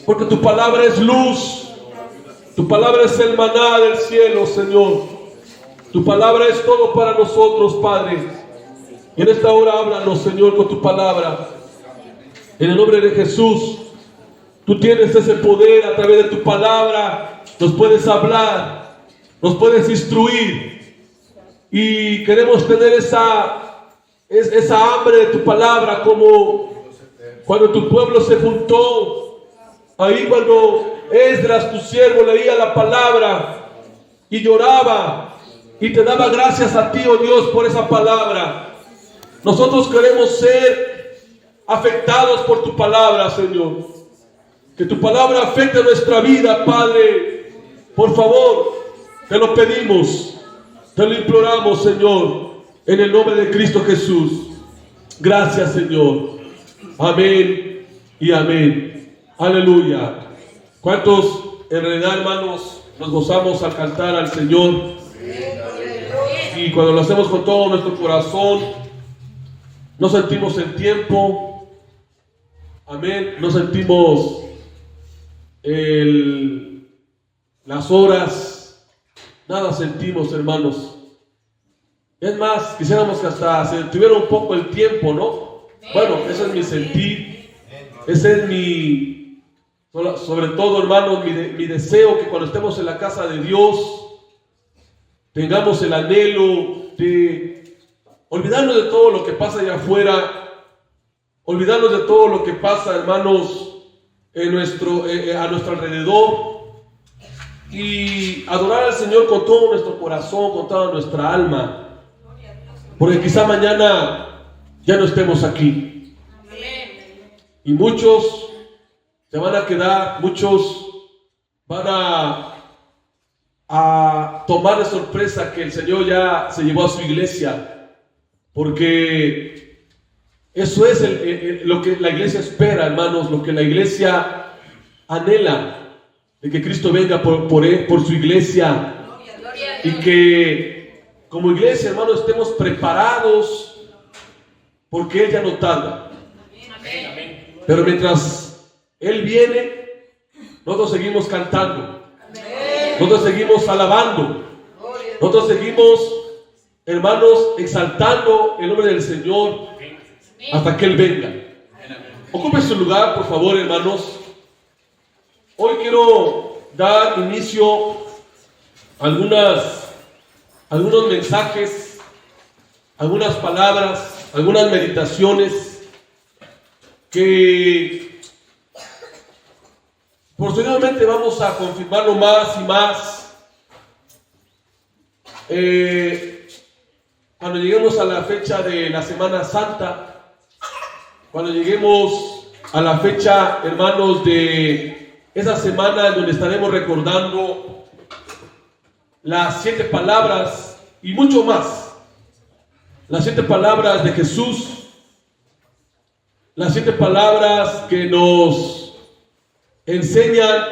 porque tu palabra es luz, tu palabra es el maná del cielo, Señor. Tu palabra es todo para nosotros, Padre. Y en esta hora háblanos, Señor, con tu palabra. En el nombre de Jesús, tú tienes ese poder a través de tu palabra. Nos puedes hablar, nos puedes instruir. Y queremos tener esa hambre de tu palabra, como cuando tu pueblo se juntó. Ahí cuando Esdras, tu siervo, leía la palabra y lloraba y te daba gracias a ti, oh Dios, por esa palabra. Nosotros queremos ser afectados por tu palabra, Señor. Que tu palabra afecte nuestra vida, Padre. Por favor, te lo pedimos, te lo imploramos, Señor, en el nombre de Cristo Jesús. Gracias, Señor. Amén y amén. Aleluya. ¿Cuántos en realidad, hermanos, nos gozamos al cantar al Señor? Y cuando lo hacemos con todo nuestro corazón, no sentimos el tiempo. Amén. No sentimos las horas. Nada sentimos, hermanos. Es más, quisiéramos que hasta se detuviera un poco el tiempo, ¿no? Bueno, ese es mi sentir. Ese es mi, sobre todo, hermanos, mi deseo, que cuando estemos en la casa de Dios tengamos el anhelo de olvidarnos de todo lo que pasa allá afuera, olvidarnos de todo lo que pasa, hermanos, a nuestro alrededor, y adorar al Señor con todo nuestro corazón, con toda nuestra alma, porque quizá mañana ya no estemos aquí. Y muchos se van a quedar, muchos van a tomar de sorpresa que el Señor ya se llevó a su iglesia, porque eso es lo que la iglesia espera, hermanos, lo que la iglesia anhela, de que Cristo venga por su iglesia, y que como iglesia, hermanos, estemos preparados, porque Él ya no tarda. Pero mientras Él viene, nosotros seguimos cantando, nosotros seguimos alabando, nosotros seguimos, hermanos, exaltando el nombre del Señor hasta que Él venga. Ocupe su lugar, por favor, hermanos. Hoy quiero dar inicio a algunos mensajes, algunas palabras, algunas meditaciones que posteriormente vamos a confirmarlo más y más cuando lleguemos a la fecha de la Semana Santa, cuando lleguemos a la fecha, hermanos, de esa semana en donde estaremos recordando las 7 palabras y mucho más, las 7 palabras de Jesús, las 7 palabras que nos enseñan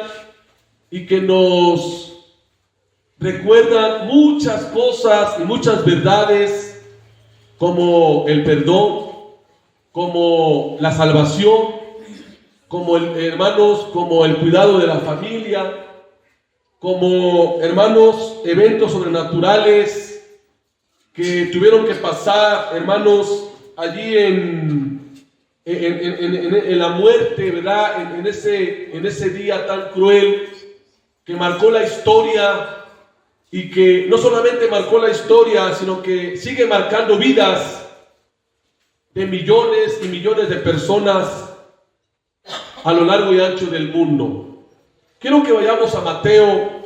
y que nos recuerdan muchas cosas y muchas verdades, como el perdón, como la salvación, como hermanos, como el cuidado de la familia, como, hermanos, eventos sobrenaturales que tuvieron que pasar, hermanos, allí en la muerte, ¿verdad? En ese día tan cruel que marcó la historia, y que no solamente marcó la historia, sino que sigue marcando vidas de millones y millones de personas a lo largo y ancho del mundo. Quiero que vayamos a Mateo,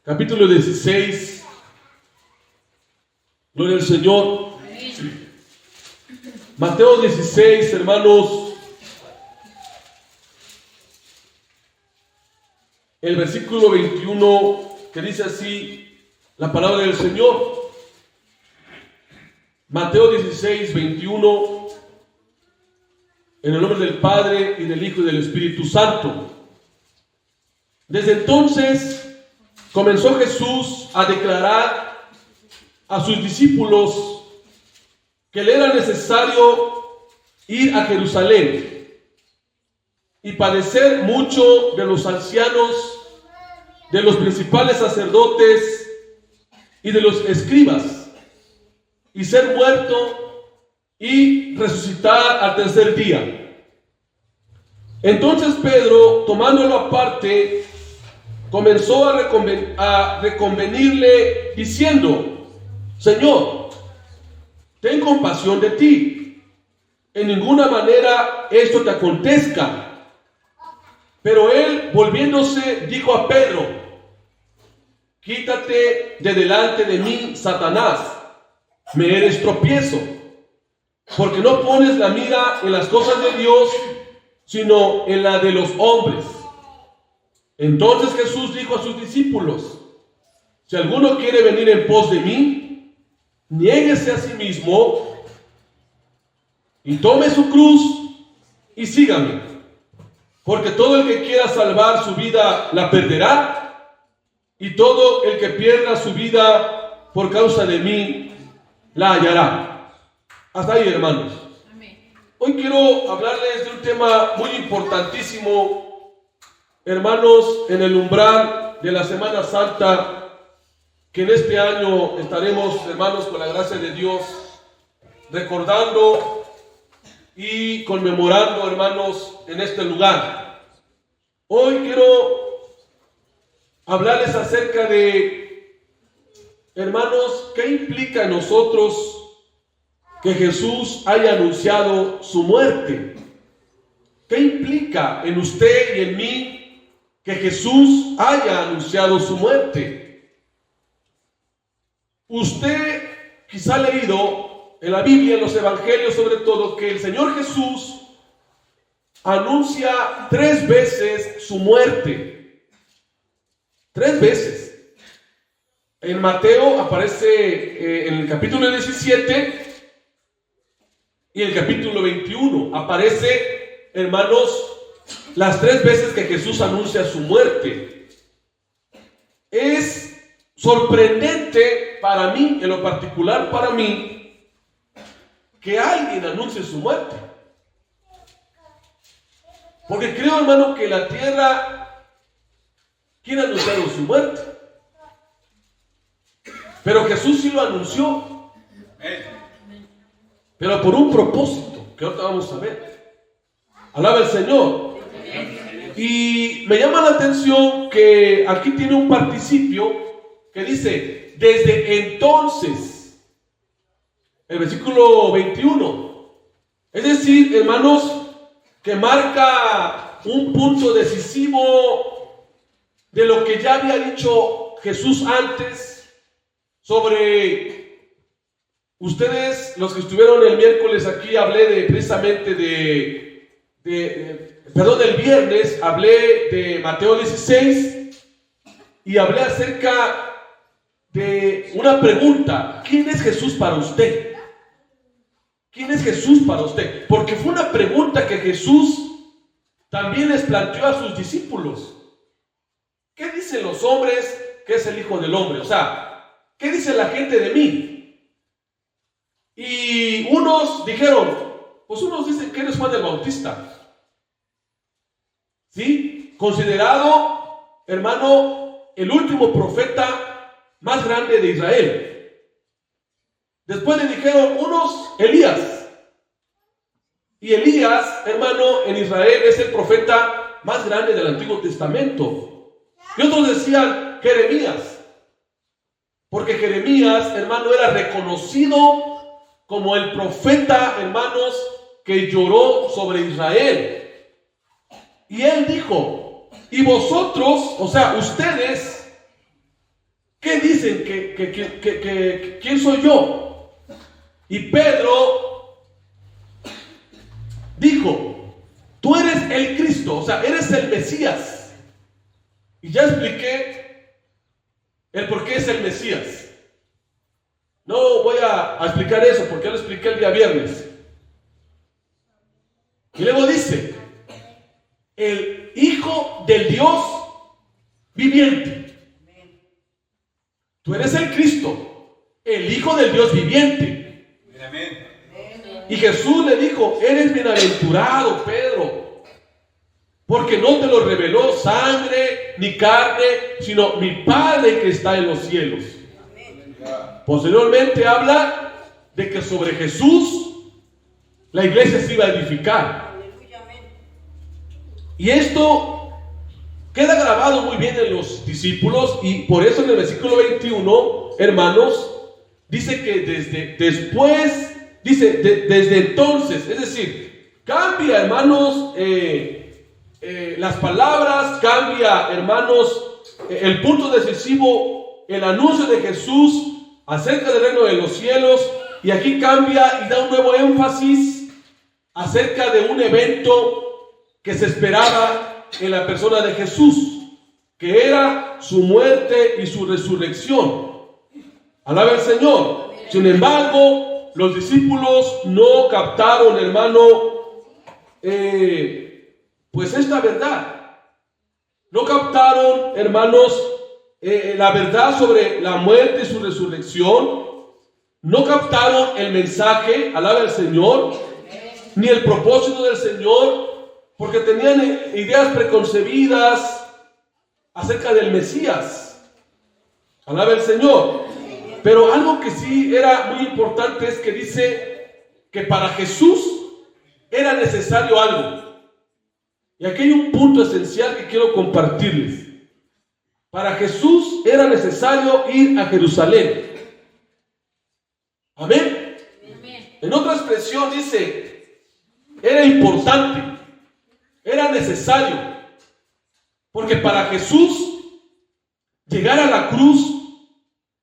capítulo 16. Gloria al Señor. Mateo 16, hermanos. El versículo 21, que dice así la palabra del Señor. Mateo 16, 21. En el nombre del Padre, y del Hijo, y del Espíritu Santo. Desde entonces comenzó Jesús a declarar a sus discípulos que le era necesario ir a Jerusalén y padecer mucho de los ancianos, de los principales sacerdotes y de los escribas, y ser muerto y resucitar al tercer día. Entonces Pedro, tomándolo aparte, comenzó a reconvenirle diciendo: Señor, ten compasión de ti, en ninguna manera esto te acontezca. Pero él, volviéndose, dijo a Pedro: quítate de delante de mí, Satanás, me eres tropiezo, porque no pones la mira en las cosas de Dios, sino en la de los hombres. Entonces Jesús dijo a sus discípulos: si alguno quiere venir en pos de mí, niéguese a sí mismo y tome su cruz y sígame. Porque todo el que quiera salvar su vida la perderá, y todo el que pierda su vida por causa de mí la hallará. Hasta ahí, hermanos. Amén. Hoy quiero hablarles de un tema muy importantísimo, hermanos, en el umbral de la Semana Santa, que en este año estaremos, hermanos, con la gracia de Dios, recordando y conmemorando, hermanos, en este lugar. Hoy quiero hablarles acerca de, hermanos, qué implica en nosotros que Jesús haya anunciado su muerte. ¿Qué implica en usted y en mí que Jesús haya anunciado su muerte? Usted quizá ha leído en la Biblia, en los evangelios sobre todo, que el Señor Jesús anuncia 3 veces su muerte. 3 veces. En Mateo aparece en el capítulo 17 y en el capítulo 21 aparece, hermanos, las 3 veces que Jesús anuncia su muerte. Es sorprendente para mí, en lo particular para mí, que alguien anuncie su muerte. Porque creo, hermano, que la tierra quiere anunciar su muerte. Pero Jesús sí lo anunció. Pero por un propósito, que ahorita vamos a ver. Alaba el Señor. Y me llama la atención que aquí tiene un participio que dice: desde entonces. El versículo 21. Es decir, hermanos, que marca un punto decisivo de lo que ya había dicho Jesús antes sobre ustedes, los que estuvieron el miércoles aquí. Hablé precisamente el viernes hablé de Mateo 16 y hablé acerca de una pregunta: ¿quién es Jesús para usted? ¿Quién es Jesús para usted? Porque fue una pregunta que Jesús también les planteó a sus discípulos. ¿Qué dicen los hombres que es el Hijo del Hombre? O sea, ¿qué dice la gente de mí? Y unos dijeron, pues unos dicen que eres Juan el Bautista. ¿Sí? Considerado, hermano, el último profeta más grande de Israel. Después le dijeron unos Elías. Y Elías, hermano, en Israel es el profeta más grande del Antiguo Testamento. Y otros decían Jeremías. Porque Jeremías, hermano, era reconocido como el profeta, hermanos, que lloró sobre Israel. Y él dijo: y vosotros, o sea, ustedes, ¿qué dicen quién soy yo? Y Pedro dijo: tú eres el Cristo, o sea, eres el Mesías. Y ya expliqué el por qué es el Mesías. No voy a explicar eso porque ya lo expliqué el día viernes. Y luego dice: el Hijo del Dios viviente. Tú eres el Cristo, el Hijo del Dios viviente. Y Jesús le dijo: eres bienaventurado, Pedro. porque no te lo reveló sangre ni carne, sino mi Padre que está en los cielos. Posteriormente habla de que sobre Jesús la iglesia se iba a edificar. Y esto queda grabado muy bien en los discípulos, y por eso en el versículo 21, hermanos, dice que desde entonces, es decir, cambia, hermanos, las palabras, cambia, hermanos, el punto decisivo, el anuncio de Jesús acerca del reino de los cielos, y aquí cambia y da un nuevo énfasis acerca de un evento que se esperaba en la persona de Jesús, que era su muerte y su resurrección. Alaba al Señor. Sin embargo, los discípulos no captaron, hermano, pues esta verdad. No captaron, hermanos, la verdad sobre la muerte y su resurrección. No captaron el mensaje, alaba al Señor, ni el propósito del Señor, porque tenían ideas preconcebidas acerca del Mesías. Alaba al Señor. Pero algo que sí era muy importante es que dice que para Jesús era necesario algo. Y aquí hay un punto esencial que quiero compartirles. Para Jesús era necesario ir a Jerusalén. Amén. En otra expresión dice, era importante, era necesario, porque para Jesús llegar a la cruz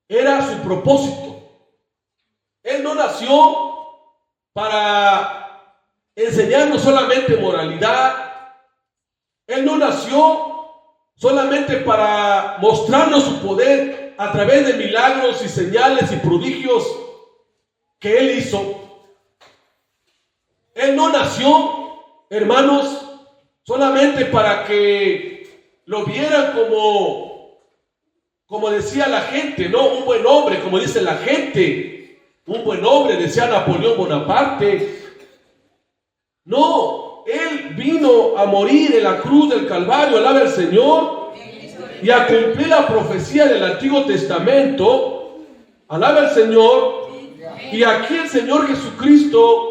era su propósito. Él no nació para enseñarnos solamente moralidad. Él no nació solamente para mostrarnos su poder a través de milagros y señales y prodigios que Él hizo. Él no nació, hermanos, solamente para que lo vieran como decía la gente, ¿no? Un buen hombre, como dice la gente. Un buen hombre, decía Napoleón Bonaparte. No, Él vino a morir en la cruz del Calvario, alaba al Señor, y a cumplir la profecía del Antiguo Testamento, alaba al Señor. Y aquí el Señor Jesucristo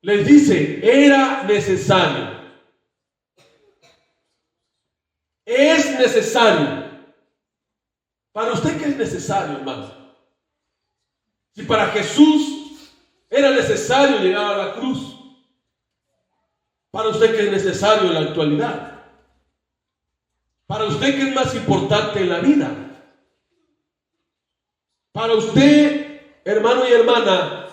les dice, era necesario. Es necesario. Para usted, ¿qué es necesario, hermano? Si para Jesús era necesario llegar a la cruz, para usted, ¿qué es necesario en la actualidad? Para usted, ¿qué es más importante en la vida? Para usted, hermano y hermana,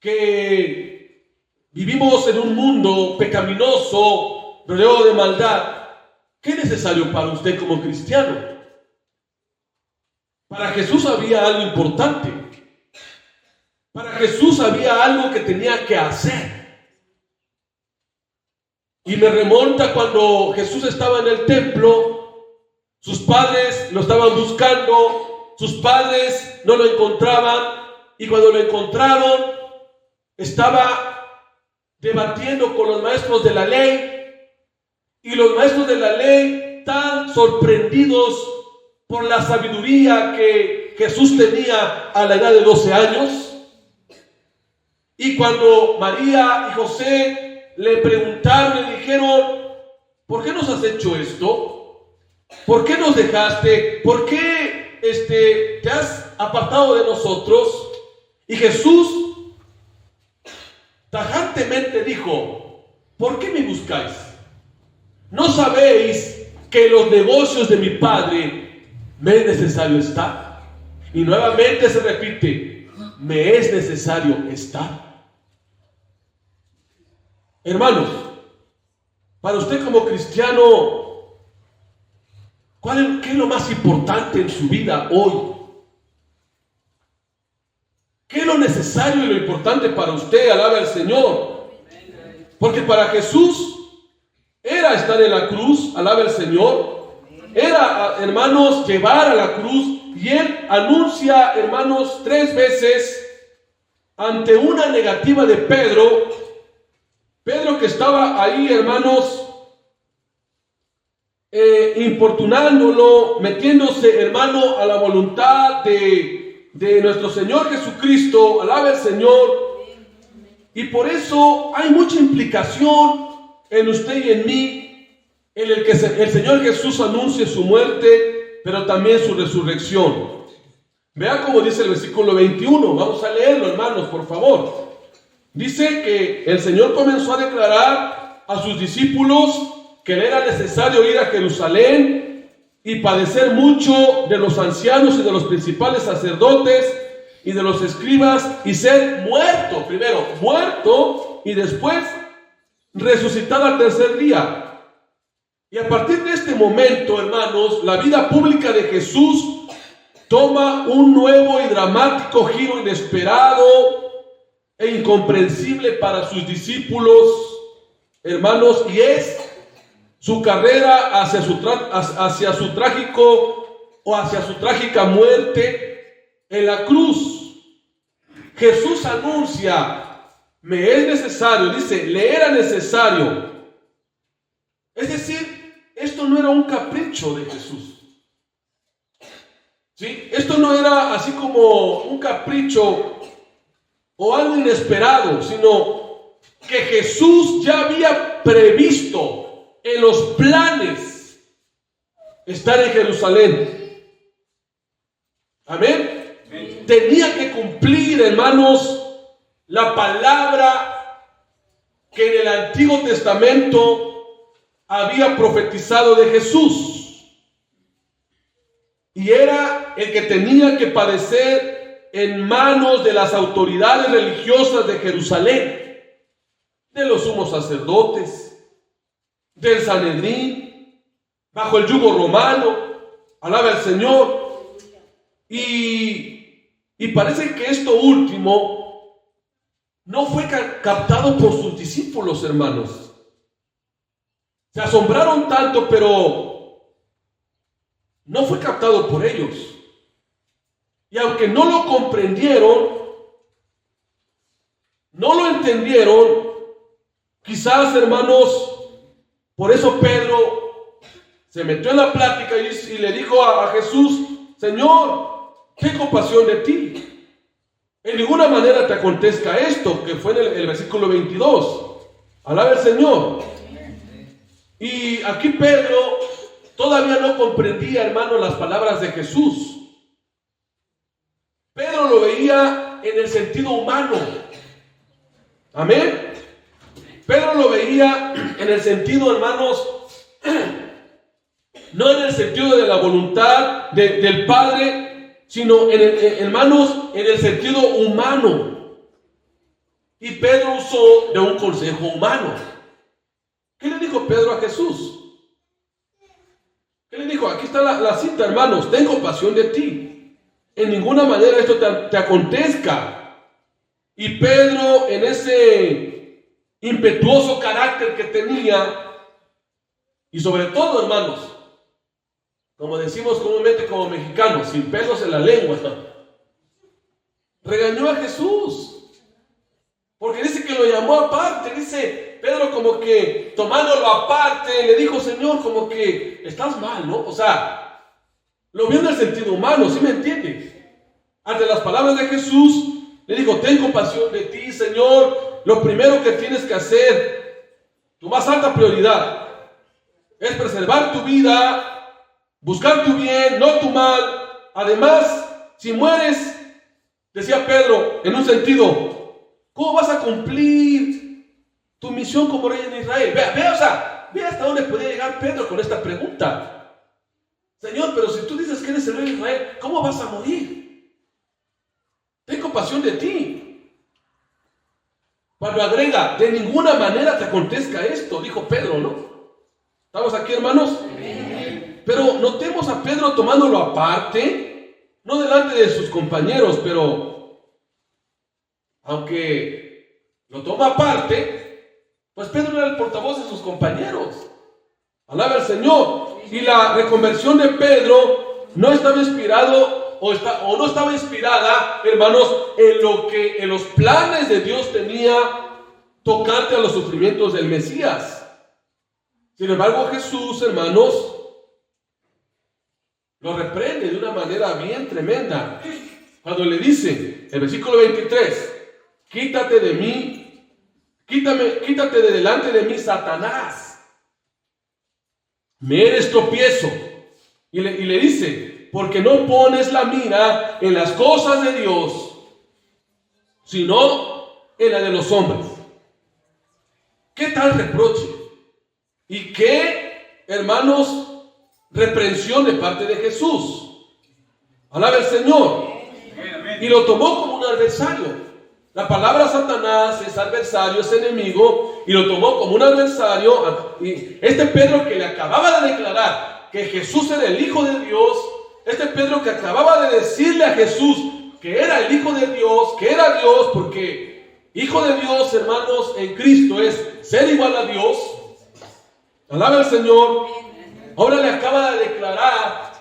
que vivimos en un mundo pecaminoso, rodeado de maldad, ¿qué es necesario para usted como cristiano? Para Jesús había algo importante. Para Jesús había algo que tenía que hacer. Y me remonta cuando Jesús estaba en el templo, sus padres lo estaban buscando, sus padres no lo encontraban, y cuando lo encontraron, estaba debatiendo con los maestros de la ley, y los maestros de la ley tan sorprendidos por la sabiduría que Jesús tenía a la edad de 12 años. Y cuando María y José le preguntaron, le dijeron, ¿por qué nos has hecho esto? ¿Por qué nos dejaste? ¿Por qué te has apartado de nosotros? Y Jesús tajantemente dijo, ¿por qué me buscáis? ¿No sabéis que en los negocios de mi Padre me es necesario estar? Y nuevamente se repite, me es necesario estar. Hermanos, para usted como cristiano, ¿qué es lo más importante en su vida hoy? ¿Qué es lo necesario y lo importante para usted? Alabe al Señor. Porque para Jesús era estar en la cruz, alabe al Señor. Era, hermanos, llevar a la cruz. Y Él anuncia, hermanos, 3 veces ante una negativa de Pedro que estaba ahí, hermanos, importunándolo, metiéndose, hermano, a la voluntad de nuestro Señor Jesucristo. Alabe al Señor. Y por eso hay mucha implicación en usted y en mí, en el que el Señor Jesús anuncie su muerte, pero también su resurrección. Vea cómo dice el versículo 21. Vamos a leerlo, hermanos, por favor. Dice que el Señor comenzó a declarar a sus discípulos que le era necesario ir a Jerusalén y padecer mucho de los ancianos y de los principales sacerdotes y de los escribas, y ser muerto, primero muerto y después resucitar al tercer día. Y a partir de este momento, hermanos, la vida pública de Jesús toma un nuevo y dramático giro inesperado e incomprensible para sus discípulos, hermanos, y es su carrera hacia su trágica muerte en la cruz. Jesús anuncia: me es necesario, dice, le era necesario. Es decir, esto no era un capricho de Jesús. ¿Sí? Esto no era así como un capricho o algo inesperado, sino que Jesús ya había previsto en los planes estar en Jerusalén. Amén. Tenía que cumplir, hermanos, la palabra que en el Antiguo Testamento había profetizado de Jesús. Y era el que tenía que padecer en manos de las autoridades religiosas de Jerusalén, de los sumos sacerdotes, del Sanedrín, bajo el yugo romano. Alabe al Señor. Y parece que esto último no fue captado por sus discípulos, hermanos. Se asombraron tanto, pero no fue captado por ellos. Y aunque no lo comprendieron, no lo entendieron, quizás, hermanos, por eso Pedro se metió en la plática y le dijo a Jesús: Señor, ten compasión de ti. En ninguna manera te acontezca esto, que fue en el versículo 22. Alaba al Señor. Y aquí Pedro todavía no comprendía, hermano, las palabras de Jesús. Pedro lo veía en el sentido humano. Amén. Pedro lo veía en el sentido, hermanos, no en el sentido de la voluntad del Padre, sino hermanos, en el sentido humano. Y Pedro usó de un consejo humano. ¿Qué le dijo Pedro a Jesús? ¿Qué le dijo? Aquí está la cita, hermanos: ten compasión de ti. En ninguna manera esto te acontezca. Y Pedro, en ese impetuoso carácter que tenía, y sobre todo, hermanos, como decimos comúnmente como mexicanos, sin pelos en la lengua, regañó a Jesús. Porque dice que lo llamó aparte. Dice Pedro, como que tomándolo aparte, le dijo: Señor, como que estás mal, ¿no? O sea, lo vio en el sentido humano, ¿sí me entiendes? Ante las palabras de Jesús, le dijo: ten compasión de ti, Señor. Lo primero que tienes que hacer, tu más alta prioridad, es preservar tu vida, buscar tu bien, no tu mal. Además, si mueres, decía Pedro, en un sentido, ¿cómo vas a cumplir tu misión como rey en Israel? Vea hasta dónde podía llegar Pedro con esta pregunta. Señor, pero si tú dices que eres el rey de Israel, ¿cómo vas a morir? Ten compasión de ti. Cuando agrega: de ninguna manera te acontezca esto, dijo Pedro, ¿no? ¿Estamos aquí, hermanos? Pero notemos a Pedro tomándolo aparte, no delante de sus compañeros, pero aunque lo toma aparte, pues Pedro era el portavoz de sus compañeros. Alaba al Señor. Y la reconversión de Pedro no estaba inspirado o no estaba inspirada, hermanos, en los planes de Dios tenía tocante a los sufrimientos del Mesías. Sin embargo, Jesús, hermanos, lo reprende de una manera bien tremenda. Cuando le dice, el versículo 23, quítate de mí, quítate de delante de mí, Satanás. Me eres tropiezo. Y le dice, porque no pones la mira en las cosas de Dios, sino en la de los hombres. ¿Qué tal reproche? ¿Y qué, hermanos, reprensión de parte de Jesús? Alaba al Señor. Y lo tomó como un adversario. La palabra Satanás es adversario, es enemigo, y lo tomó como un adversario. Y este Pedro que le acababa de declarar que Jesús era el Hijo de Dios, este Pedro que acababa de decirle a Jesús que era el Hijo de Dios, que era Dios, porque Hijo de Dios, hermanos, en Cristo es ser igual a Dios. Alaba al Señor. Ahora le acaba de declarar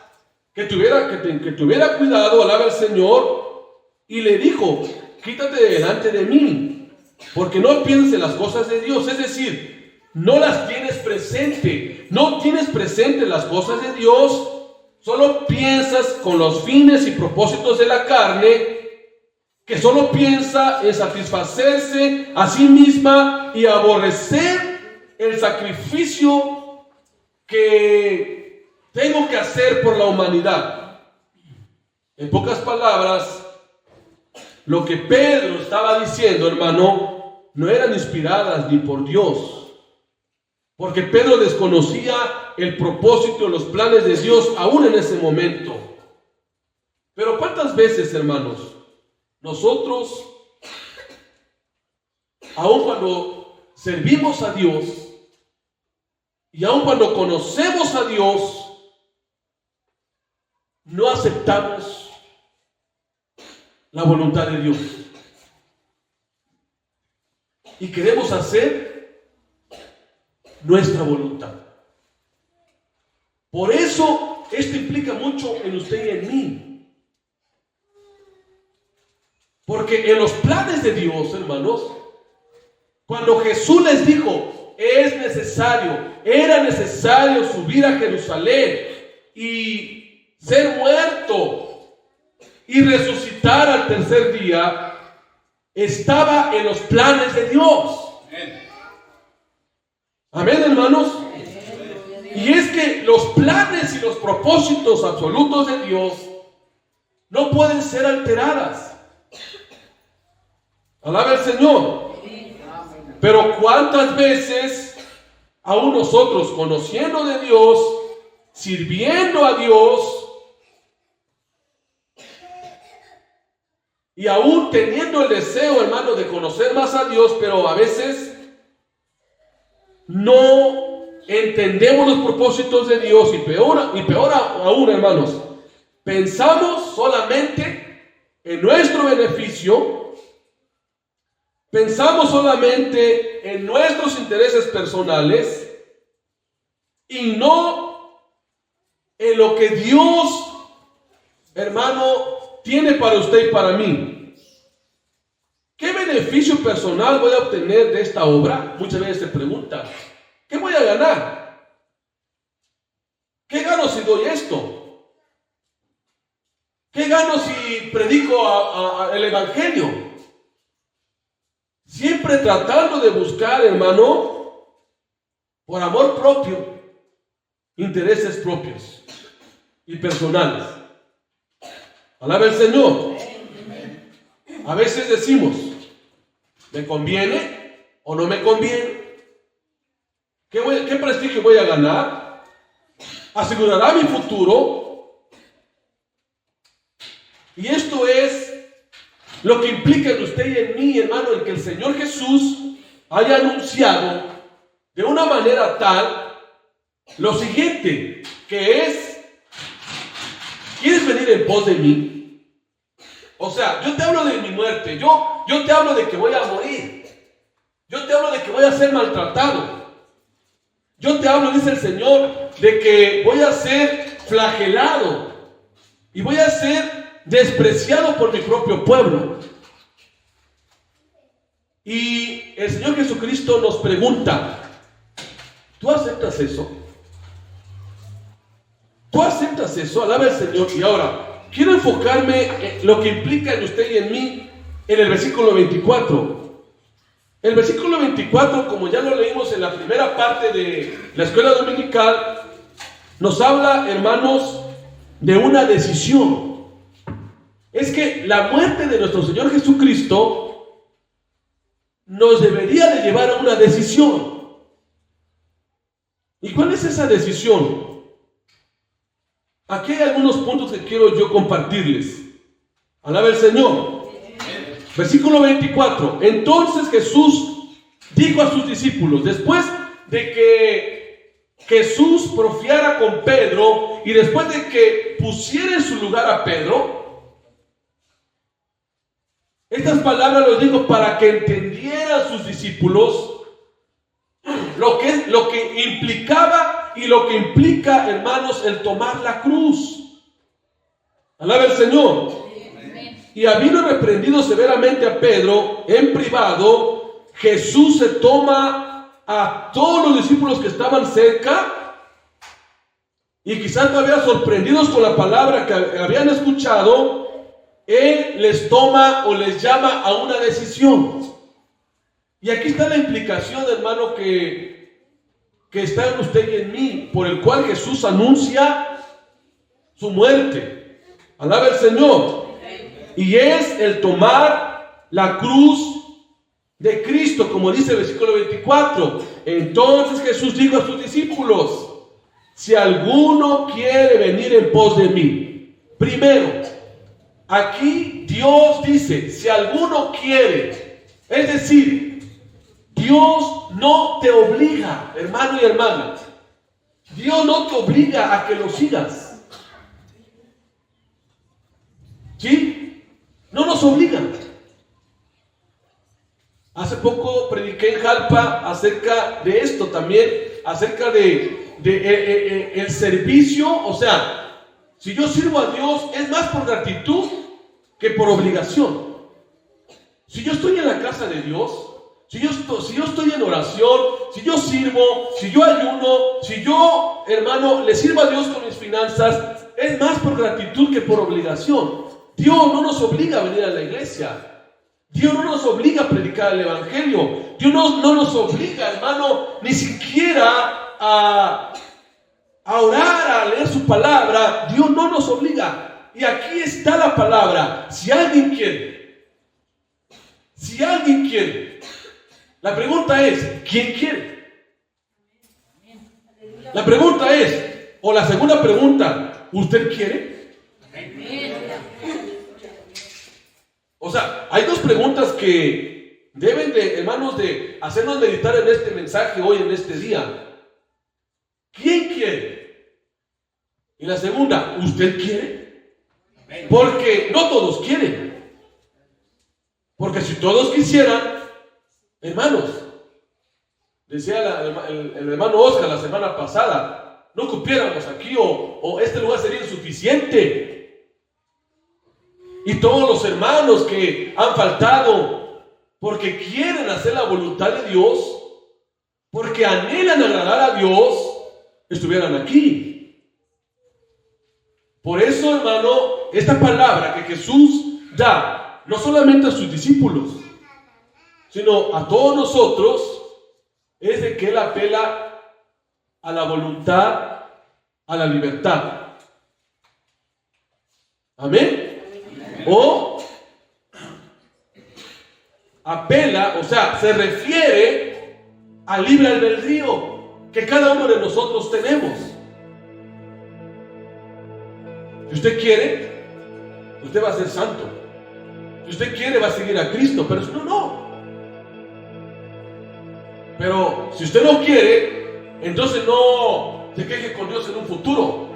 que tuviera cuidado, alaba al Señor, y le dijo, quítate de delante de mí, porque no pienses las cosas de Dios, es decir, no las tienes presente, no tienes presente las cosas de Dios, solo piensas con los fines y propósitos de la carne, que solo piensa en satisfacerse a sí misma y aborrecer el sacrificio que tengo que hacer por la humanidad. En pocas palabras, lo que Pedro estaba diciendo, hermano, no eran inspiradas ni por Dios, porque Pedro desconocía el propósito, los planes de Dios aún en ese momento. Pero ¿cuántas veces, hermanos, nosotros, aun cuando servimos a Dios y aun cuando conocemos a Dios, no aceptamos la voluntad de Dios y queremos hacer nuestra voluntad? Por eso esto implica mucho en usted y en mí, porque en los planes de Dios, hermanos, cuando Jesús les dijo, era necesario subir a Jerusalén y ser muerto y resucitar al tercer día, estaba en los planes de Dios. Amén, hermanos. Y es que los planes y los propósitos absolutos de Dios no pueden ser alteradas. Alaba al Señor. Pero cuántas veces aún nosotros, conociendo de Dios, sirviendo a Dios, y aún teniendo el deseo, hermano, de conocer más a Dios, pero a veces no entendemos los propósitos de Dios, y peor aún, hermanos, pensamos solamente en nuestro beneficio, pensamos solamente en nuestros intereses personales y no en lo que Dios, hermano, tiene para usted y para mí. ¿Qué beneficio personal voy a obtener de esta obra? Muchas veces se preguntan, ¿qué voy a ganar? ¿Qué gano si doy esto? ¿Qué gano si predico el evangelio? Siempre tratando de buscar, hermano, por amor propio, intereses propios y personales. Alaba el Señor. A veces decimos, ¿me conviene o no me conviene? ¿Qué prestigio voy a ganar? ¿Asegurará mi futuro? Y esto es lo que implica en usted y en mí, hermano, el que el Señor Jesús haya anunciado de una manera tal lo siguiente, que es, ¿quieres venir en pos de mí? O sea, yo te hablo de mi muerte, yo te hablo de que voy a morir, yo te hablo de que voy a ser maltratado, yo te hablo, dice el Señor, de que voy a ser flagelado y voy a ser despreciado por mi propio pueblo. Y el Señor Jesucristo nos pregunta, ¿tú aceptas eso? Tú aceptas eso, alaba al Señor. Y ahora, quiero enfocarme en lo que implica en usted y en mí en el versículo 24. El versículo 24, como ya lo leímos en la primera parte de la escuela dominical, nos habla, hermanos, de una decisión. Es que la muerte de nuestro Señor Jesucristo nos debería de llevar a una decisión. ¿Y cuál es esa decisión? Aquí hay algunos puntos que quiero yo compartirles. Alaba el Señor. Versículo 24. Entonces Jesús dijo a sus discípulos, después de que Jesús porfiara con Pedro y después de que pusiera en su lugar a Pedro, estas palabras los dijo para que entendieran sus discípulos lo que implicaba y lo que implica, hermanos, el tomar la cruz. Alaba el Señor. Y habiendo reprendido severamente a Pedro en privado, Jesús se toma a todos los discípulos que estaban cerca y quizás todavía sorprendidos con la palabra que habían escuchado, Él les toma o les llama a una decisión. Y aquí está la implicación, hermano, que está en usted y en mí, por el cual Jesús anuncia su muerte. Alaba el Señor. Y es el tomar la cruz de Cristo, como dice el versículo 24. Entonces Jesús dijo a sus discípulos, si alguno quiere venir en pos de mí. Primero, aquí Dios dice, si alguno quiere, es decir, Dios no te obliga, hermano y hermana. Dios no te obliga a que lo sigas. ¿Sí? No nos obligan. Hace poco prediqué en Jalpa acerca de esto también, acerca de el servicio. O sea, si yo sirvo a Dios es más por gratitud que por obligación. Si yo estoy en la casa de Dios, si yo estoy en oración, si yo sirvo, si yo ayuno, si yo, hermano, le sirvo a Dios con mis finanzas, es más por gratitud que por obligación. Dios no nos obliga a venir a la iglesia. Dios no nos obliga a predicar el evangelio. Dios no nos obliga, hermano, ni siquiera a orar, a leer su palabra. Dios no nos obliga. Y aquí está la palabra. Si alguien quiere. Si alguien quiere. La pregunta es, ¿quién quiere? La pregunta es, o la segunda pregunta, ¿usted quiere? O sea, hay dos preguntas que deben de, hermanos, de hacernos meditar en este mensaje hoy, en este día. ¿Quién quiere? Y la segunda, ¿usted quiere? Porque no todos quieren. Porque si todos quisieran, hermanos, decía el hermano Oscar la semana pasada, no cupiéramos aquí o este lugar sería insuficiente. Y todos los hermanos que han faltado porque quieren hacer la voluntad de Dios, porque anhelan agradar a Dios, estuvieran aquí. Por eso, hermano, esta palabra que Jesús da, no solamente a sus discípulos, sino a todos nosotros, es de que Él apela a la voluntad, a la libertad. Amén. O apela, o sea, se refiere al libre albedrío que cada uno de nosotros tenemos. Si usted quiere, usted va a ser santo. Si usted quiere, va a seguir a Cristo, pero si no, no. Pero si usted no quiere, entonces no se queje con Dios en un futuro.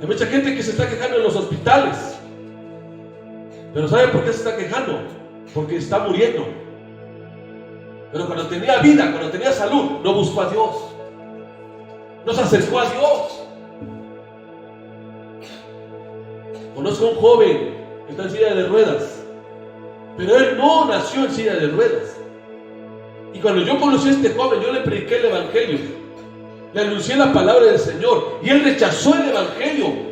Hay mucha gente que se está quejando en los hospitales. Pero ¿sabe por qué se está quejando? Porque está muriendo. Pero cuando tenía vida, cuando tenía salud, no buscó a Dios. No se acercó a Dios. Conozco a un joven que está en silla de ruedas. Pero él no nació en silla de ruedas. Y cuando yo conocí a este joven, yo le prediqué el evangelio. Le anuncié la palabra del Señor y él rechazó el evangelio.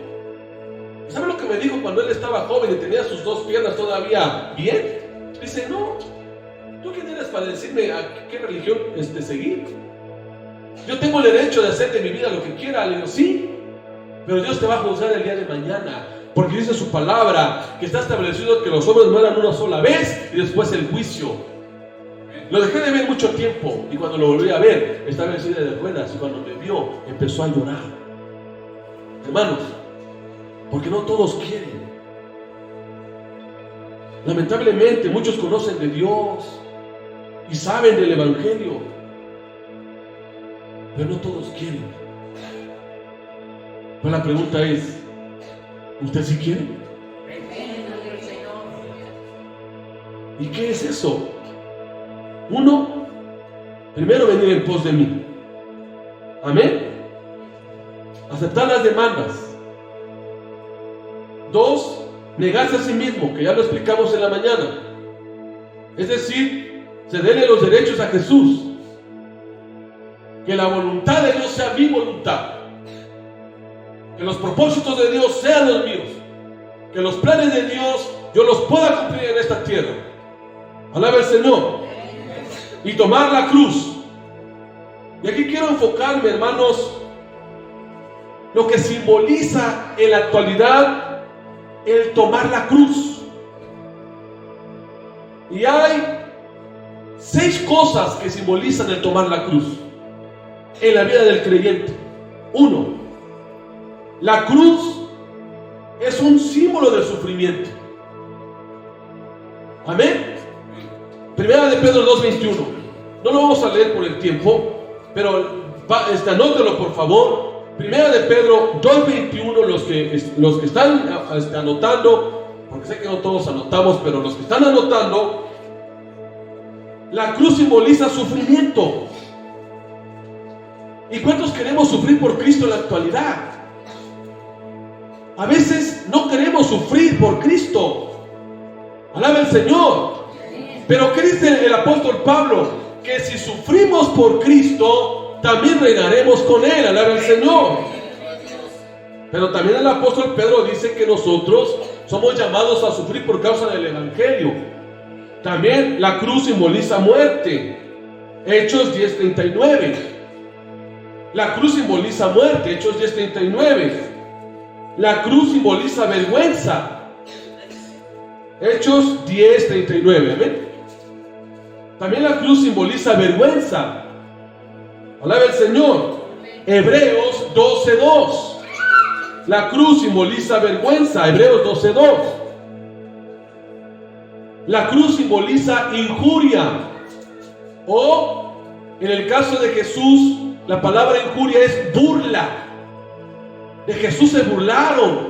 ¿Sabe lo que me dijo cuando él estaba joven y tenía sus dos piernas todavía bien? Dice, no, ¿tú quién eres para decirme a qué religión seguir? Yo tengo el derecho de hacer de mi vida lo que quiera. Le digo, sí, pero Dios te va a juzgar el día de mañana, porque dice su palabra que está establecido que los hombres mueran una sola vez y después el juicio. Lo dejé de ver mucho tiempo y cuando lo volví a ver estaba en silla de ruedas y cuando me vio empezó a llorar. Hermanos, porque no todos quieren. Lamentablemente muchos conocen de Dios y saben del evangelio, pero no todos quieren. Pero la pregunta es, ¿usted sí quiere? ¿Y qué es eso? Uno, primero venir en pos de mí. Amén. Aceptar las demandas. Dos, negarse a sí mismo, que ya lo explicamos en la mañana. Es decir, cederle los derechos a Jesús. Que la voluntad de Dios sea mi voluntad. Que los propósitos de Dios sean los míos. Que los planes de Dios yo los pueda cumplir en esta tierra. Alaba al Señor. Y tomar la cruz. Y aquí quiero enfocarme, hermanos, lo que simboliza en la actualidad el tomar la cruz. Y hay 6 cosas que simbolizan el tomar la cruz en la vida del creyente. 1. La cruz es un símbolo del sufrimiento. Amén. Primera de Pedro 2:21. No lo vamos a leer por el tiempo, pero anótelo por favor. Primera de Pedro 2:21. Los que están anotando, porque sé que no todos anotamos, pero los que están anotando, la cruz simboliza sufrimiento. ¿Y cuántos queremos sufrir por Cristo en la actualidad? A veces no queremos sufrir por Cristo. Alaba al Señor. Pero ¿qué dice el apóstol Pablo? Que si sufrimos por Cristo, también reinaremos con Él. Alaba al Señor. Pero también el apóstol Pedro dice que nosotros somos llamados a sufrir por causa del Evangelio. También la cruz simboliza muerte. Hechos 10:39. La cruz simboliza muerte. Hechos 10:39. La cruz simboliza vergüenza. Hechos 10:39. Amén. También la cruz simboliza vergüenza. Alaba al Señor. Hebreos 12:2. La cruz simboliza vergüenza. Hebreos 12:2. La cruz simboliza injuria. O, en el caso de Jesús, la palabra injuria es burla. De Jesús se burlaron.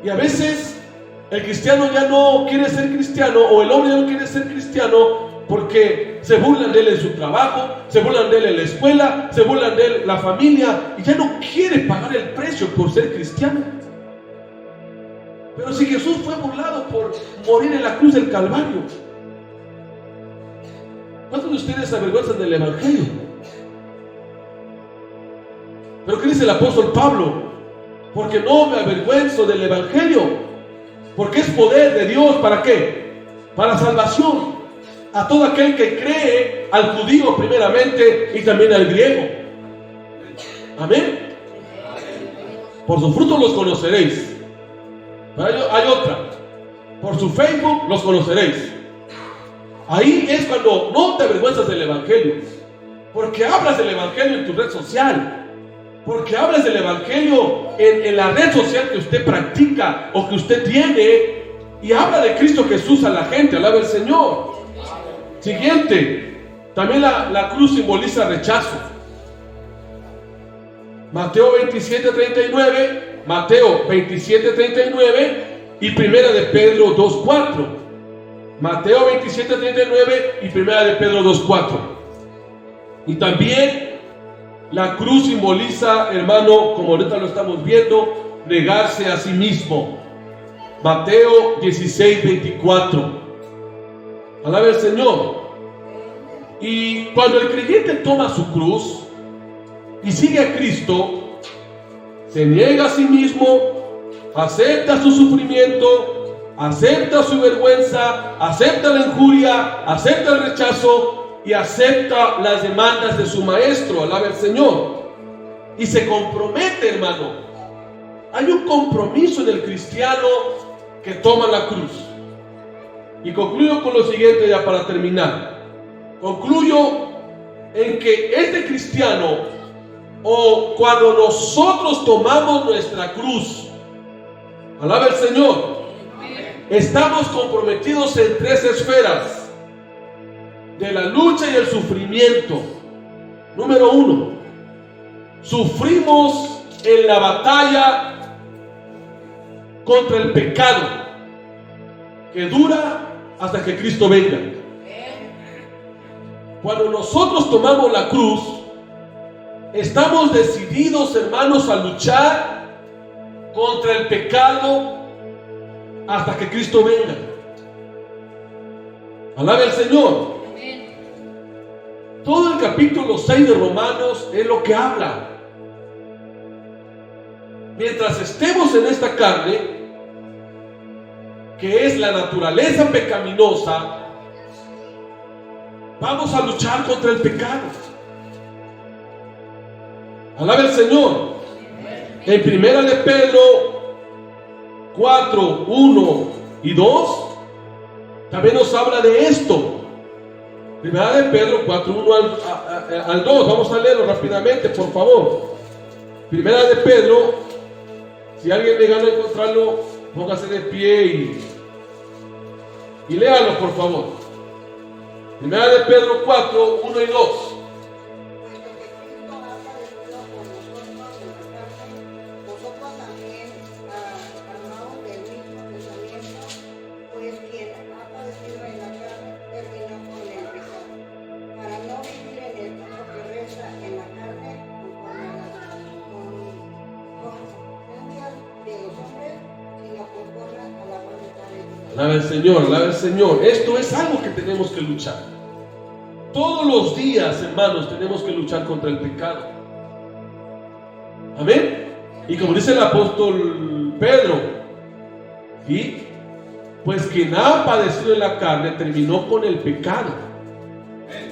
Y a veces el cristiano ya no quiere ser cristiano, o el hombre ya no quiere ser cristiano, porque se burlan de él en su trabajo, se burlan de él en la escuela, se burlan de él en la familia, y ya no quiere pagar el precio por ser cristiano. Pero si Jesús fue burlado por morir en la cruz del Calvario, ¿cuántos de ustedes se avergüenzan del Evangelio? Pero ¿qué dice el apóstol Pablo? Porque no me avergüenzo del Evangelio, porque es poder de Dios. ¿Para qué? Para salvación a todo aquel que cree, al judío primeramente y también al griego. Amén. Por sus frutos los conoceréis. Pero hay otra. Por su Facebook los conoceréis. Ahí es cuando no te avergüenzas del Evangelio, porque hablas del Evangelio en tu red social, porque hablas del Evangelio en la red social que usted practica o que usted tiene, y habla de Cristo Jesús a la gente. Alaba al Señor. Siguiente. También la cruz simboliza rechazo. Mateo 27:39, Mateo 27:39 y Primera de Pedro 2:4. Mateo 27:39 y Primera de Pedro 2:4. Y también la cruz simboliza, hermano, como ahorita lo estamos viendo, negarse a sí mismo. Mateo 16:24. Alaba al Señor. Y cuando el creyente toma su cruz, y sigue a Cristo, se niega a sí mismo, acepta su sufrimiento, acepta su vergüenza, acepta la injuria, acepta el rechazo y acepta las demandas de su maestro, alaba al Señor, y se compromete, hermano. Hay un compromiso en el cristiano que toma la cruz. Y concluyo con lo siguiente ya para terminar. Concluyo en que este cristiano, o cuando nosotros tomamos nuestra cruz, alaba al Señor, estamos comprometidos en tres esferas de la lucha y el sufrimiento. Número uno, sufrimos en la batalla contra el pecado que dura hasta que Cristo venga. Cuando nosotros tomamos la cruz, estamos decididos, hermanos, a luchar contra el pecado hasta que Cristo venga. Alabe al Señor. Todo el capítulo 6 de Romanos es lo que habla. Mientras estemos en esta carne, que es la naturaleza pecaminosa, vamos a luchar contra el pecado. Alabe al Señor. En primera de Pedro 4, 1 y 2 también nos habla de esto. Primera de Pedro 4, 1 al 2. Vamos a leerlo rápidamente, por favor. Primera de Pedro, si alguien le gana a encontrarlo, póngase de pie y léalo, por favor. Primera de Pedro 4, 1 y 2. Alaba al Señor, alaba al Señor. Esto es algo que tenemos que luchar. Todos los días, hermanos, tenemos que luchar contra el pecado. Amén. Y como dice el apóstol Pedro, ¿sí? Pues quien ha padecido en la carne terminó con el pecado.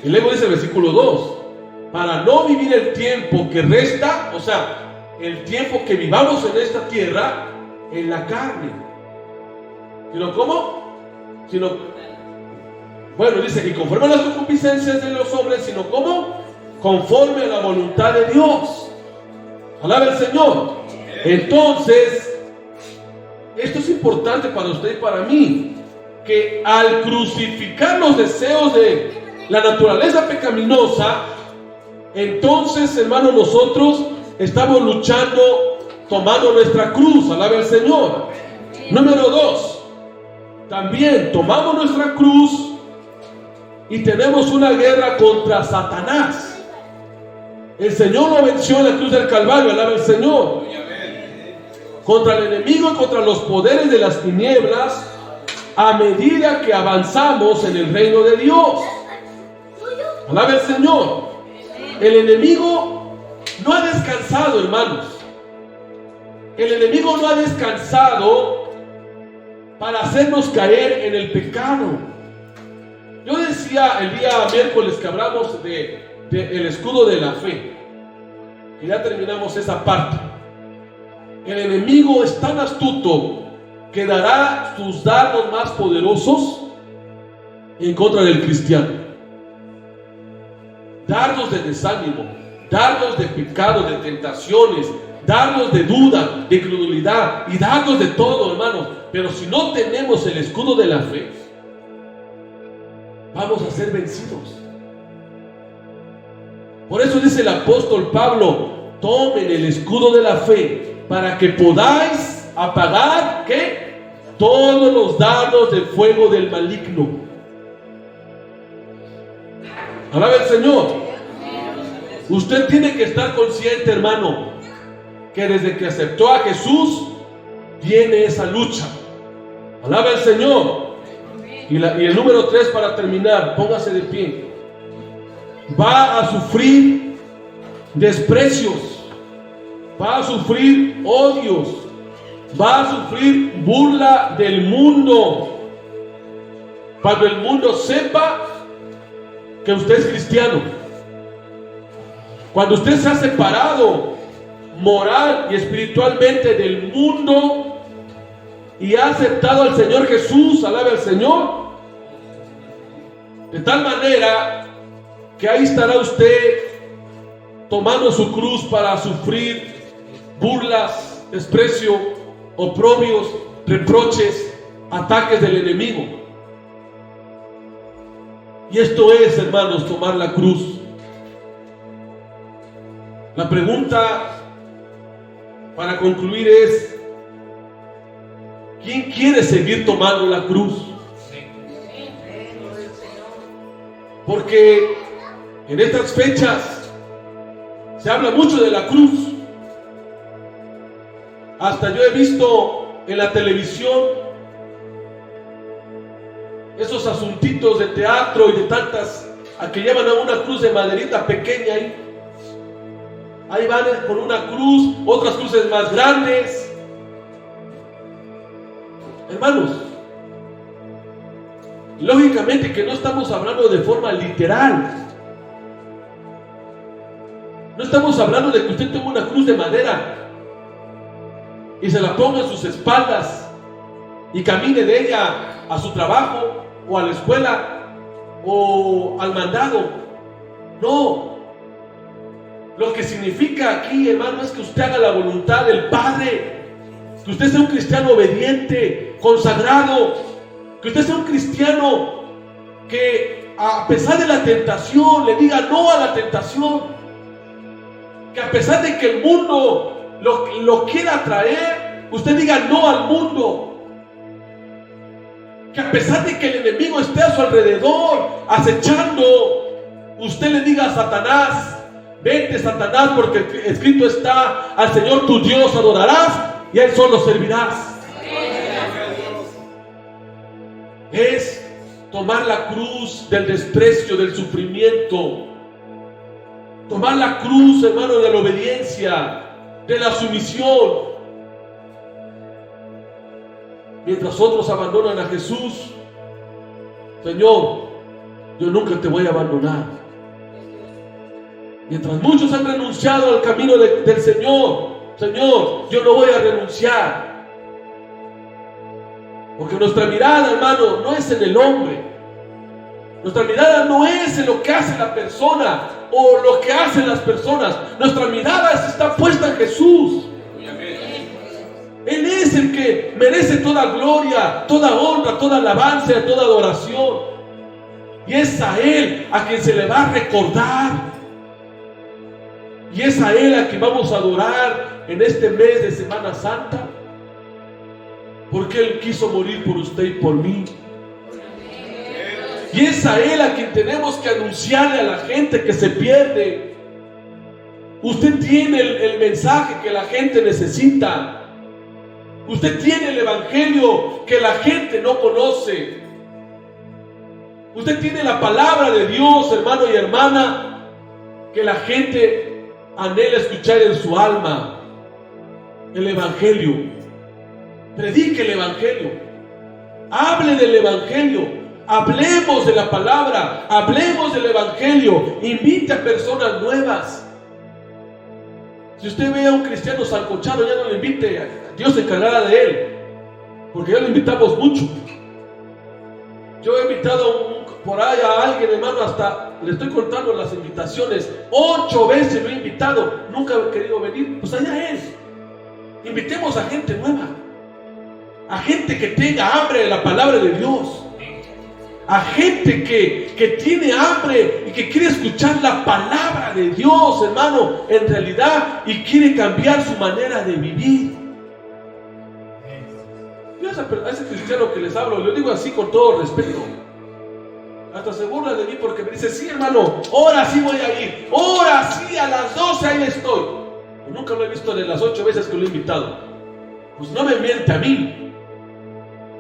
Y luego dice el versículo 2: para no vivir el tiempo que resta, o sea, el tiempo que vivamos en esta tierra, en la carne. Sino ¿cómo? Bueno, dice que conforme a las concupiscencias de los hombres, sino ¿cómo? Conforme a la voluntad de Dios. Alaba al Señor. Entonces, esto es importante para usted y para mí, que al crucificar los deseos de la naturaleza pecaminosa, entonces, hermano, nosotros estamos luchando tomando nuestra cruz. Alaba al Señor. Número 2. También tomamos nuestra cruz y tenemos una guerra contra Satanás. El Señor lo venció en la cruz del Calvario, alaba al Señor. Contra el enemigo y contra los poderes de las tinieblas, a medida que avanzamos en el reino de Dios. Alaba al Señor. El enemigo no ha descansado, hermanos. El enemigo no ha descansado para hacernos caer en el pecado. Yo decía el día miércoles que hablamos de el escudo de la fe, que ya terminamos esa parte. El enemigo es tan astuto que dará sus dardos más poderosos en contra del cristiano. Dardos de desánimo, dardos de pecado, de tentaciones, dardos de duda, de incredulidad y dardos de todo, hermanos. Pero si no tenemos el escudo de la fe, vamos a ser vencidos. Por eso dice el apóstol Pablo: tomen el escudo de la fe para que podáis apagar ¿qué? Todos los dardos de fuego del maligno. Alaba al Señor. Usted tiene que estar consciente, hermano, que desde que aceptó a Jesús viene esa lucha. Alaba al Señor. Y el número 3, para terminar, póngase de pie. Va a sufrir desprecios, va a sufrir odios, va a sufrir burla del mundo. Cuando el mundo sepa que usted es cristiano, cuando usted se ha separado moral y espiritualmente del mundo y ha aceptado al Señor Jesús, alabe al Señor, de tal manera que ahí estará usted tomando su cruz para sufrir burlas, desprecio, oprobios, reproches, ataques del enemigo. Y esto es, hermanos, tomar la cruz. La pregunta para concluir es: ¿quién quiere seguir tomando la cruz? Porque en estas fechas se habla mucho de la cruz. Hasta yo he visto en la televisión esos asuntitos de teatro y de tantas, a que llevan a una cruz de maderita pequeña ahí. Ahí van con una cruz, otras cruces más grandes. Hermanos, lógicamente que no estamos hablando de forma literal. No estamos hablando de que usted tome una cruz de madera y se la ponga en sus espaldas y camine de ella a su trabajo o a la escuela o al mandado. No. Lo que significa aquí, hermano, es que usted haga la voluntad del Padre, que usted sea un cristiano obediente, consagrado, que usted sea un cristiano que a pesar de la tentación le diga no a la tentación, que a pesar de que el mundo lo quiera traer, usted diga no al mundo. Que a pesar de que el enemigo esté a su alrededor acechando, usted le diga a Satanás: vete, Satanás, porque escrito está: al Señor tu Dios adorarás y a Él solo servirás. Es tomar la cruz del desprecio, del sufrimiento. Tomar la cruz, hermano, de la obediencia, de la sumisión. Mientras otros abandonan a Jesús, Señor, yo nunca te voy a abandonar. Mientras muchos han renunciado al camino del Señor, Señor, yo no voy a renunciar. Porque nuestra mirada, hermano, no es en el hombre. Nuestra mirada no es en lo que hace la persona o lo que hacen las personas. Nuestra mirada está puesta en Jesús. Él es el que merece toda gloria, toda honra, toda alabanza, toda adoración. Y es a Él a quien se le va a recordar. Y es a Él a quien vamos a adorar en este mes de Semana Santa. Porque Él quiso morir por usted y por mí. Y es a Él a quien tenemos que anunciarle a la gente que se pierde. Usted tiene el mensaje que la gente necesita. Usted tiene el evangelio que la gente no conoce. Usted tiene la palabra de Dios, hermano y hermana, que la gente anhela escuchar en su alma. El evangelio. Predique el evangelio. Hable del evangelio. Hablemos de la palabra. Hablemos del evangelio. Invite a personas nuevas. Si usted ve a un cristiano sancochado, ya no le invite. Dios se encargará de él. Porque ya lo invitamos mucho. Yo he invitado por ahí a alguien, hermano, hasta le estoy contando las invitaciones. 8 veces lo he invitado. Nunca he querido venir. Pues allá es. Invitemos a gente nueva. A gente que tenga hambre de la palabra de Dios. A gente que tiene hambre y que quiere escuchar la palabra de Dios, hermano, en realidad, y quiere cambiar su manera de vivir. Yo a ese cristiano que les hablo, le digo así con todo respeto. Hasta se burla de mí porque me dice: sí, hermano, ahora sí voy a ir, ahora sí a las 12 ahí estoy. Yo nunca lo he visto de las 8 veces que lo he invitado. Pues no me miente a mí,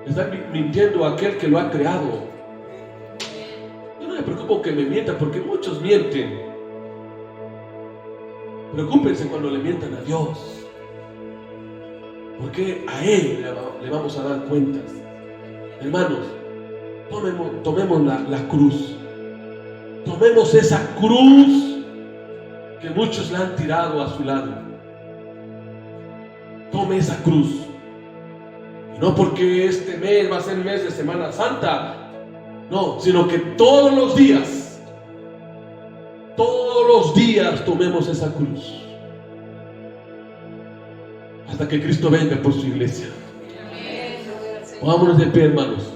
está mintiendo a aquel que lo ha creado. Yo no me preocupo que me mienta, porque muchos mienten. Preocúpense cuando le mientan a Dios, porque a Él le vamos a dar cuentas. Hermanos, tomemos la cruz. Tomemos esa cruz que muchos la han tirado a su lado. Tome esa cruz. Y no porque este mes va a ser mes de Semana Santa, no, sino que todos los días tomemos esa cruz. Hasta que Cristo venga por su iglesia. Pongámonos de pie, hermanos.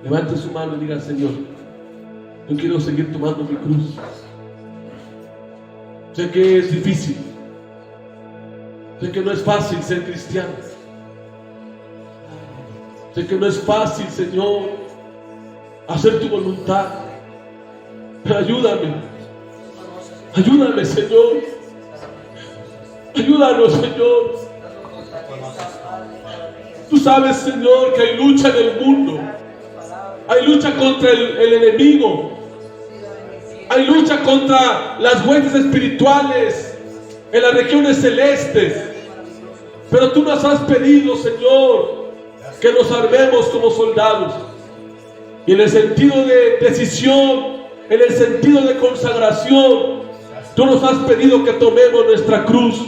Levante su mano y diga: Señor, yo quiero seguir tomando mi cruz. Sé que es difícil. Sé que no es fácil ser cristiano. Sé que no es fácil, Señor, hacer tu voluntad. Pero ayúdame. Ayúdame, Señor. Ayúdanos, Señor. Tú sabes, Señor, que hay lucha en el mundo. Hay lucha contra el enemigo. Hay lucha contra las huestes espirituales en las regiones celestes. Pero tú nos has pedido, Señor, que nos armemos como soldados. Y en el sentido de decisión, en el sentido de consagración, tú nos has pedido que tomemos nuestra cruz.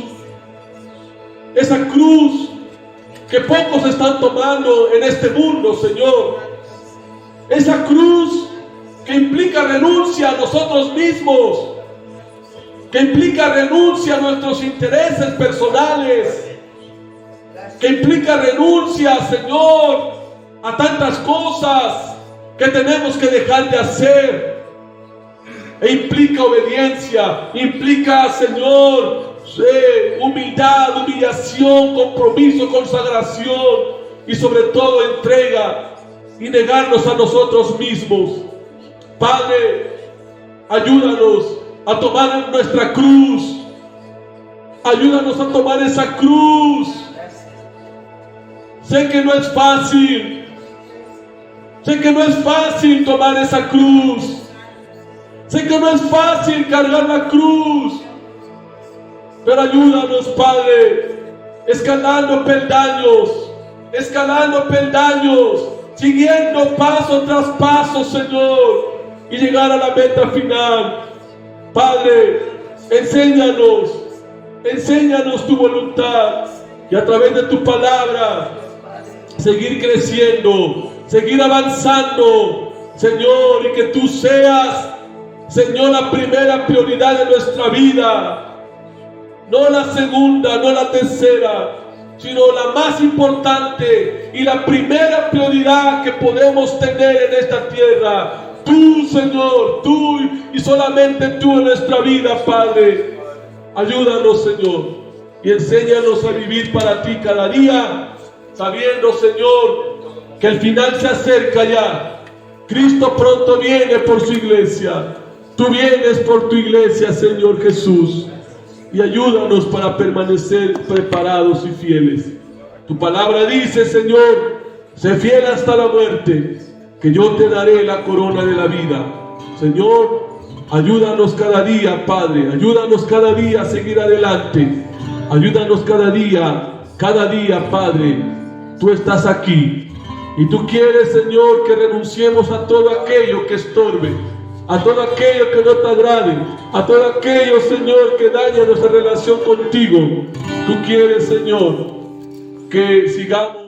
Esa cruz que pocos están tomando en este mundo, Señor. Esa cruz que implica renuncia a nosotros mismos, que implica renuncia a nuestros intereses personales, que implica renuncia, Señor, a tantas cosas que tenemos que dejar de hacer. E implica obediencia, implica, Señor, humildad, humillación, compromiso, consagración y sobre todo entrega y negarnos a nosotros mismos. Padre, ayúdanos a tomar nuestra cruz. Ayúdanos a tomar esa cruz. Sé que no es fácil. Sé que no es fácil tomar esa cruz. Sé que no es fácil cargar la cruz. Pero ayúdanos, Padre, escalando peldaños, siguiendo paso tras paso, Señor, y llegar a la meta final. Padre, enséñanos tu voluntad, y a través de tu palabra seguir creciendo, seguir avanzando, Señor, y que tú seas, Señor, la primera prioridad de nuestra vida. No la segunda, no la tercera, sino la más importante y la primera prioridad que podemos tener en esta tierra. Tú, Señor, tú y solamente tú en nuestra vida, Padre. Ayúdanos, Señor, y enséñanos a vivir para ti cada día, sabiendo, Señor, que el final se acerca ya. Cristo pronto viene por su iglesia. Tú vienes por tu iglesia, Señor Jesús. Y ayúdanos para permanecer preparados y fieles. Tu palabra dice, Señor, sé fiel hasta la muerte, que yo te daré la corona de la vida. Señor, ayúdanos cada día, Padre. Ayúdanos cada día a seguir adelante. Ayúdanos cada día, Padre. Tú estás aquí. Y tú quieres, Señor, que renunciemos a todo aquello que estorbe, a todo aquello que no te agrade, a todo aquello, Señor, que daña nuestra relación contigo. Tú quieres, Señor, que sigamos